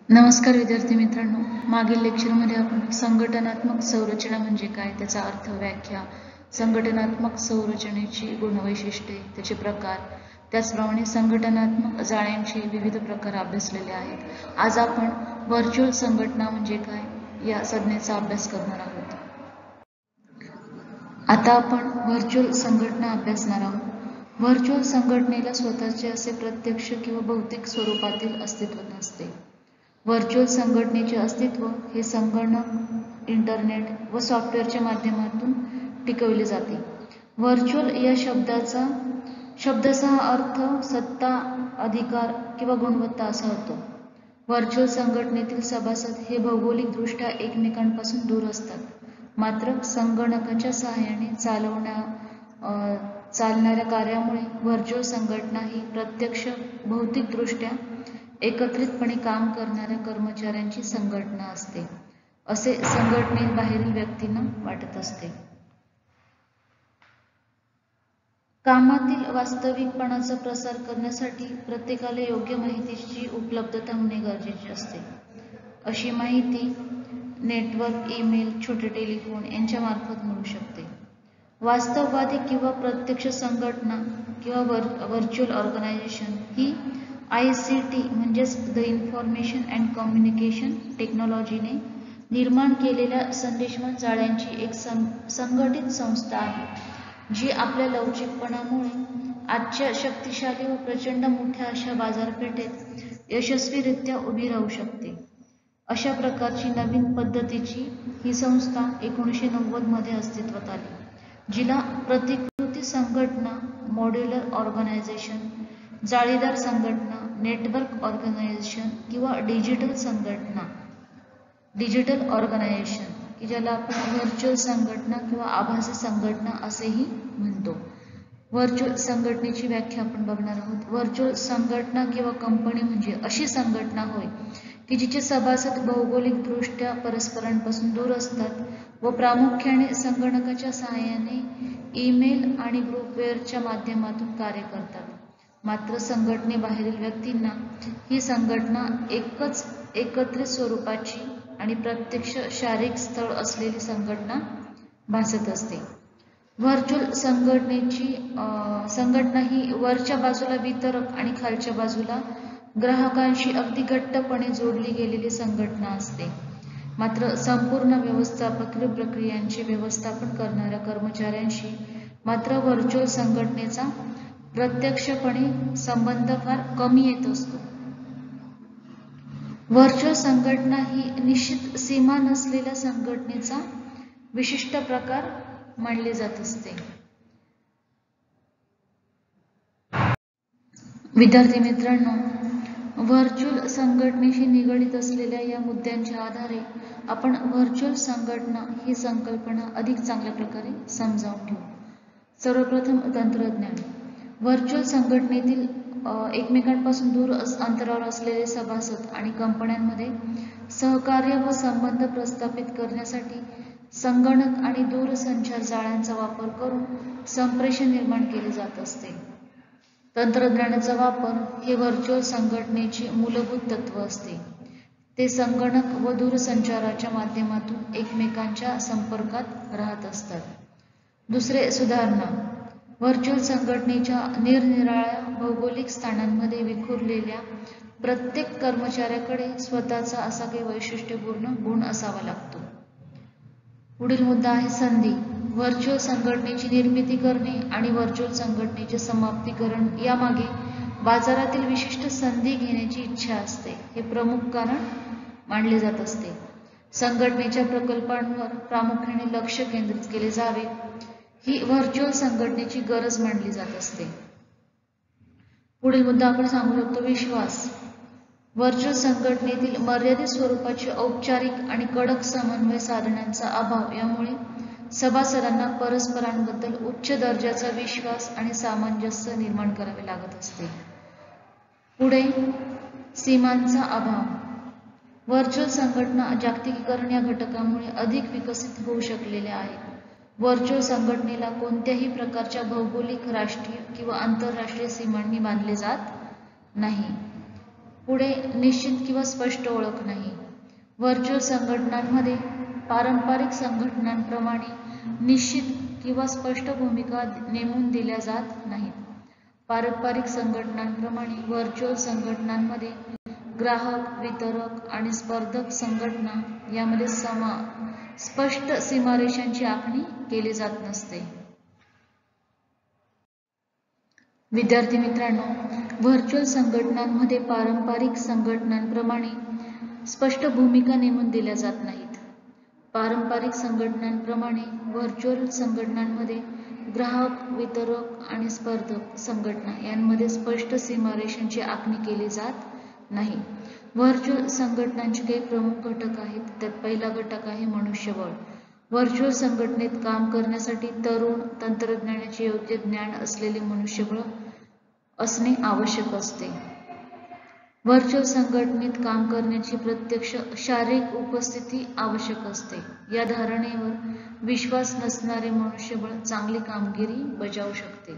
नमस्कार विद्यार्थी मित्रांनो, मागील लेक्चरमध्ये आपण संघटनात्मक संरचना म्हणजे काय, त्याचा अर्थ, व्याख्या, संघटनात्मक संरचनेची गुणवैशिष्ट्ये, त्याचे प्रकार, त्याचप्रमाणे संघटनात्मक जाळ्यांचे विविध प्रकार अभ्यासलेले आहेत. आज आपण व्हर्च्युअल संघटना म्हणजे काय या संज्ञेचा अभ्यास करणार आहोत. आता आपण व्हर्च्युअल संघटना अभ्यासणार आहोत. व्हर्च्युअल संघटनेला स्वतःचे असे प्रत्यक्ष किंवा भौतिक स्वरूपातील अस्तित्व नसते. व्हर्च्युअल संघटनेचे अस्तित्व हे संगणक, इंटरनेट व सॉफ्टवेअरच्या माध्यमातून टिकवले जाते. व्हर्च्युअल या शब्दाचा अर्थ सत्ता, अधिकार किंवा गुणवत्ता असा होतो. व्हर्च्युअल संघटनेतील सभासद हे भौगोलिकदृष्ट्या एकमेकांपासून दूर असतात, मात्र संगणकाच्या सहाय्याने चालणाऱ्या कार्यामुळे व्हर्च्युअल संघटना ही प्रत्यक्ष भौतिकदृष्ट्या एकत्रितपणे काम करणाऱ्या कर्मचाऱ्यांची संघटना असते, असे संघटनेबाहेरील व्यक्तींना वाटत असते. कामातील वास्तविकपणाचा प्रसार करण्यासाठी प्रत्येकाला योग्य माहितीची उपलब्धता होणे गरजेचे असते. अशी माहिती नेटवर्क, ईमेल, छोटे टेलिफोन यांच्यामार्फत मिळू शकते. वास्तववादी किंवा प्रत्यक्ष संघटना किंवा व्हर्च्युअल ऑर्गनायझेशन ही ICT म्हणजेच द इन्फॉर्मेशन अँड कम्युनिकेशन टेक्नॉलॉजीने निर्माण केलेल्या संदेशवहन जाळ्यांची एक संघटित संस्था आहे, जी आपल्या लवचिकपणामुळे आजच्या शक्तिशाली व प्रचंड मोठ्या अशा बाजारपेठेत यशस्वीरित्या उभी राहू शकते. अशा प्रकारची नवीन पद्धतीची ही संस्था 1990 मध्ये अस्तित्वात आली, जिला प्रतिकृती संघटना, मॉड्युलर ऑर्गनायझेशन, जाळीदार संघटना, नेटवर्क ऑर्गनायझेशन किंवा डिजिटल ऑर्गनायझेशन की ज्याला आपण व्हर्च्युअल संघटना किंवा आभासी संघटना असेही म्हणतो. व्हर्च्युअल संघटनेची व्याख्या आपण बघणार आहोत. व्हर्च्युअल संघटना किंवा कंपनी म्हणजे अशी संघटना होय की जिचे सभासद भौगोलिकदृष्ट्या परस्परांपासून दूर असतात व प्रामुख्याने संगणकाच्या सहाय्याने ईमेल आणि ग्रुपवेअरच्या माध्यमातून कार्य करतात, मात्र संघटनेबाहेरील व्यक्तींना ही संघटना एकत्रित स्वरूपाची आणि प्रत्यक्ष शारीरिक स्थळ असलेली संघटना भासत असते. व्हर्च्युअल संघटना ही वरच्या बाजूला वितरक आणि खालच्या बाजूला ग्राहकांशी अगदी घट्टपणे जोडली गेलेली संघटना असते, मात्र संपूर्ण व्यवस्थापकीय प्रक्रियांचे व्यवस्थापन करणाऱ्या कर्मचाऱ्यांशी मात्र व्हर्च्युअल संघटनेचा प्रत्यक्षपणे संबंध फार कमी येत असतो. व्हर्च्युअल संघटना ही निश्चित सीमा नसलेल्या संघटनेचा विशिष्ट प्रकार मानले जात असते. विद्यार्थी मित्रांनो, व्हर्च्युअल संघटनेशी निगडित असलेल्या या मुद्द्यांच्या आधारे आपण व्हर्च्युअल संघटना ही संकल्पना अधिक चांगल्या प्रकारे समजावून घेऊ. सर्वप्रथम तंत्रज्ञान. व्हर्च्युअल संघटनेतील एकमेकांपासून दूर अंतरावर असलेले सभासद आणि कंपन्यांमध्ये सहकार्य व संबंध प्रस्थापित करण्यासाठी संगणक आणि दूरसंचार जाळ्यांचा वापर करून संप्रेषण निर्माण केले जात असते. तंत्रज्ञानाचा वापर हे व्हर्च्युअल संघटनेचे मूलभूत तत्व असते. ते संगणक व दूरसंचाराच्या माध्यमातून एकमेकांच्या संपर्कात राहत असतात. दुसरे, सुधारणा. व्हर्च्युअल संघटनेच्या निरनिराळ्या भौगोलिक स्थानांमध्ये विखुरलेल्या प्रत्येक कर्मचाऱ्याकडे स्वतःचा असा काही वैशिष्ट्यपूर्ण गुण असावा लागतो. पुढील मुद्दा आहे संधी. व्हर्च्युअल संघटनेची निर्मिती करणे आणि व्हर्च्युअल संघटनेचे समाप्तीकरण यामागे बाजारातील विशिष्ट संधी घेण्याची इच्छा असते, हे प्रमुख कारण मानले जात असते. संघटनेच्या प्रकल्पांवर प्रामुख्याने लक्ष केंद्रित केले जावे ही व्हर्च्युअल संघटनेची गरज मानली जात असते. पुढील मुद्दा आपण सांगू शकतो विश्वास. व्हर्च्युअल संघटनेतील मर्यादित स्वरूपाचे औपचारिक आणि कडक समन्वय साधनांचा अभाव यामुळे सभासदांना परस्परांबद्दल उच्च दर्जाचा विश्वास आणि सामंजस्य निर्माण करावे लागत असते. पुढे, सीमांचा अभाव. व्हर्च्युअल संघटना जागतिकीकरण या घटकामुळे अधिक विकसित होऊ शकलेल्या आहेत. व्हर्च्युअल संघटनेला कोणत्याही प्रकारच्या भौगोलिक, राष्ट्रीय किंवा आंतरराष्ट्रीय सीमांनी बांधले जात नाही. पुढे निश्चित किंवा स्पष्ट ओळख नाही. व्हर्च्युअल संघटनांमध्ये पारंपरिक संघटनांप्रमाणे निश्चित किंवा स्पष्ट भूमिका नेमून दिल्या जात नाहीत. पारंपरिक संघटनांप्रमाणे व्हर्च्युअल संघटनांमध्ये ग्राहक, वितरक आणि स्पर्धक संघटना यामध्ये स्पष्ट सीमारेषांची आखणी केली जात नसते. विद्यार्थी मित्रांनो, व्हर्च्युअल संघटनांमध्ये पारंपरिक संघटनांप्रमाणे स्पष्ट भूमिका नेमून दिल्या जात नाहीत. पारंपरिक संघटनांप्रमाणे व्हर्च्युअल संघटनांमध्ये ग्राहक, वितरक आणि स्पर्धक संघटना यांमध्ये स्पष्ट सीमारेषांची आखणी केली जात नाही. व्हर्च्युअल संघटनांचे काही प्रमुख घटक आहेत. त्यात पहिला घटक आहे मनुष्यबळ. व्हर्च्युअल संघटनेत काम करण्यासाठी तरुण, तंत्रज्ञानाचे योग्य ज्ञान असलेले मनुष्यबळ असणे आवश्यक असते. व्हर्च्युअल संघटनेत काम करण्याची प्रत्यक्ष शारीरिक उपस्थिती आवश्यक असते. या धारणेवर विश्वास नसणारे मनुष्यबळ चांगली कामगिरी बजावू शकते.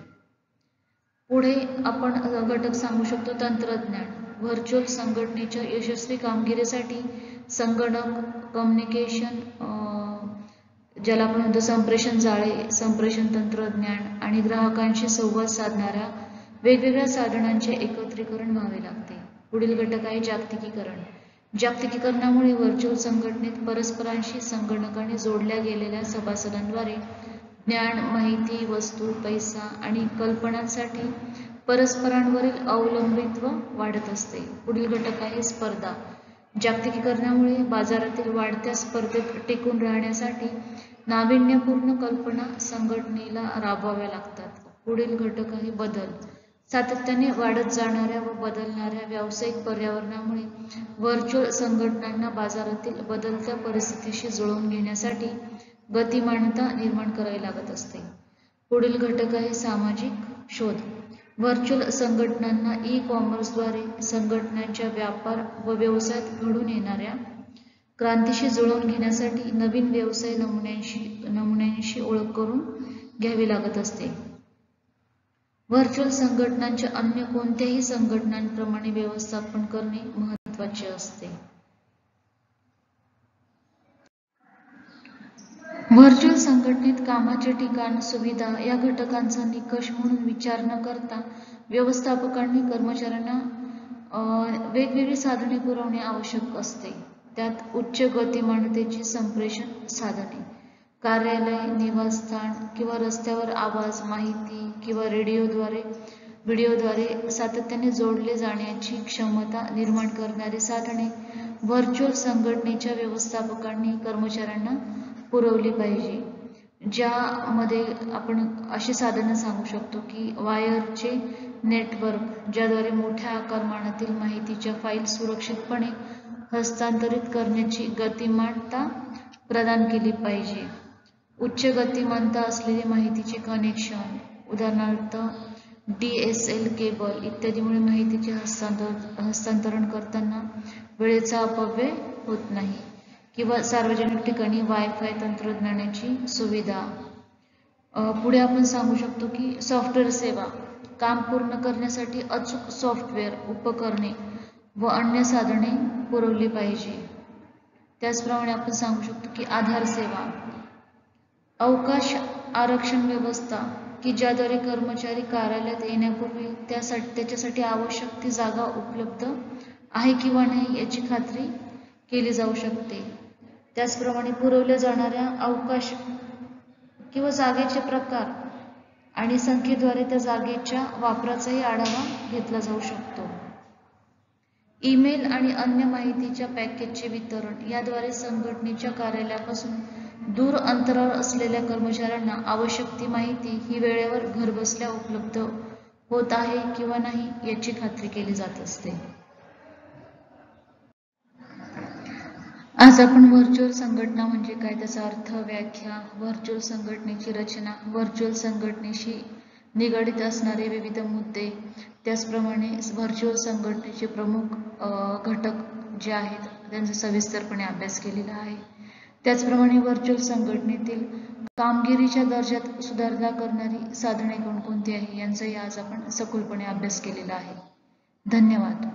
पुढे आपण घटक सांगू शकतो तंत्रज्ञान. व्हर्च्युअल संघटनेच्या यशस्वी कामगिरीसाठी संगणक, कम्युनिकेशन, ज्याला आपण म्हणतो संप्रेषण जाळे, संप्रेषण तंत्रज्ञान आणि ग्राहकांशी संवाद साधणाऱ्या वेगवेगळ्या साधनांचे एकत्रीकरण व्हावे लागते. पुढील घटक आहे जागतिकीकरण. जागतिकीकरणामुळे व्हर्च्युअल संघटनेत परस्परांशी संगणकाने जोडल्या गेलेल्या सभासदांद्वारे ज्ञान, माहिती, वस्तू, पैसा आणि कल्पनांसाठी परस्परांवरील अवलंबित्व वाढत असते. पुढील घटक आहे स्पर्धा. जागतिकीकरणामुळे बाजारातील वाढत्या स्पर्धेत टिकून राहण्यासाठी नाविन्यपूर्ण कल्पना संघटनेला राबवाव्या लागतात. पुढील घटक आहे बदल. सातत्याने वाढत जाणाऱ्या व बदलणाऱ्या व्यावसायिक पर्यावरणामुळे व्हर्च्युअल संघटनांना बाजारातील बदलत्या परिस्थितीशी जुळवून घेण्यासाठी गतिमानता निर्माण करावी लागत असते. पुढील घटक आहे सामाजिक शोध. व्हर्च्युअल संघटनांना ई-कॉमर्सद्वारे संघटनांच्या व्यापार व व्यवसायात घडून येणाऱ्या क्रांतीशी जुळवून घेण्यासाठी नवीन व्यवसाय नमुन्यांशी ओळख करून घ्यावी लागत असते. व्हर्च्युअल संघटनांचे अन्य कोणत्याही संघटनांप्रमाणे व्यवस्थापन करणे महत्त्वाचे असते. व्हर्च्युअल संघटनेत कामाचे ठिकाण, सुविधा या घटकांचा निकष म्हणून विचार न करता व्यवस्थापकांनी कर्मचाऱ्यांना वेगवेगळी साधने पुरवणे आवश्यक असते. त्यात उच्च गतिमानतेची संप्रेषण साधने, कार्यालय, निवासस्थान किंवा रस्त्यावर आवाज, माहिती किंवा व्हिडिओद्वारे सातत्याने जोडले जाण्याची क्षमता निर्माण करणारी साधने व्हर्च्युअल संघटनेच्या व्यवस्थापकांनी कर्मचाऱ्यांना पुरवली पाहिजे. ज्यामध्ये आपण अशी साधनं सांगू शकतो की वायरचे नेटवर्क, ज्याद्वारे मोठ्या आकारमानातील माहितीच्या फाईल सुरक्षितपणे हस्तांतरित करण्याची गतिमानता प्रदान केली पाहिजे. उच्च गतिमानता असलेले माहितीचे कनेक्शन, उदाहरणार्थ DSL केबल इत्यादीमुळे माहितीचे हस्तांतरण करताना वेळेचा अपव्यय होत नाही. किंवा सार्वजनिक ठिकाणी वायफाय तंत्रज्ञानाची सुविधा. पुढे आपण सांगू शकतो की सॉफ्टवेअर सेवा. काम पूर्ण करण्यासाठी अचूक सॉफ्टवेअर, उपकरणे व अन्य साधने पुरवली पाहिजे. त्याचप्रमाणे आपण सांगू शकतो की आधार सेवा. अवकाश आरक्षण व्यवस्था की ज्याद्वारे कर्मचारी कार्यालयात येण्यापूर्वी त्याच्यासाठी आवश्यक ती जागा उपलब्ध आहे किंवा नाही याची खात्री केली जाऊ शकते. त्याचप्रमाणे पुरवल्या जाणाऱ्या अवकाश किंवा जागेचे प्रकार आणि संख्येद्वारे त्या जागेच्या वापराचाही आढावा घेतला जाऊ शकतो. ईमेल आणि अन्य माहितीच्या पॅकेजचे वितरण याद्वारे संघटनेच्या कार्यालयापासून दूर अंतरावर असलेल्या कर्मचाऱ्यांना आवश्यक ती माहिती ही वेळेवर घरबसल्या उपलब्ध होत आहे किंवा नाही याची खात्री केली जात असते. आज आपण व्हर्च्युअल संघटना म्हणजे काय, त्याचा अर्थ, व्याख्या, व्हर्च्युअल संघटनेची रचना, व्हर्च्युअल संघटनेशी निगडित असणारे विविध मुद्दे, त्याचप्रमाणे व्हर्च्युअल संघटनेचे प्रमुख घटक जे आहेत त्यांचा सविस्तरपणे अभ्यास केलेला आहे. त्याचप्रमाणे व्हर्च्युअल संघटनेतील कामगिरीच्या दर्जात सुधारणा करणारी साधने कोणकोणती आहे यांचाही आज आपण सखोलपणे अभ्यास केलेला आहे. धन्यवाद.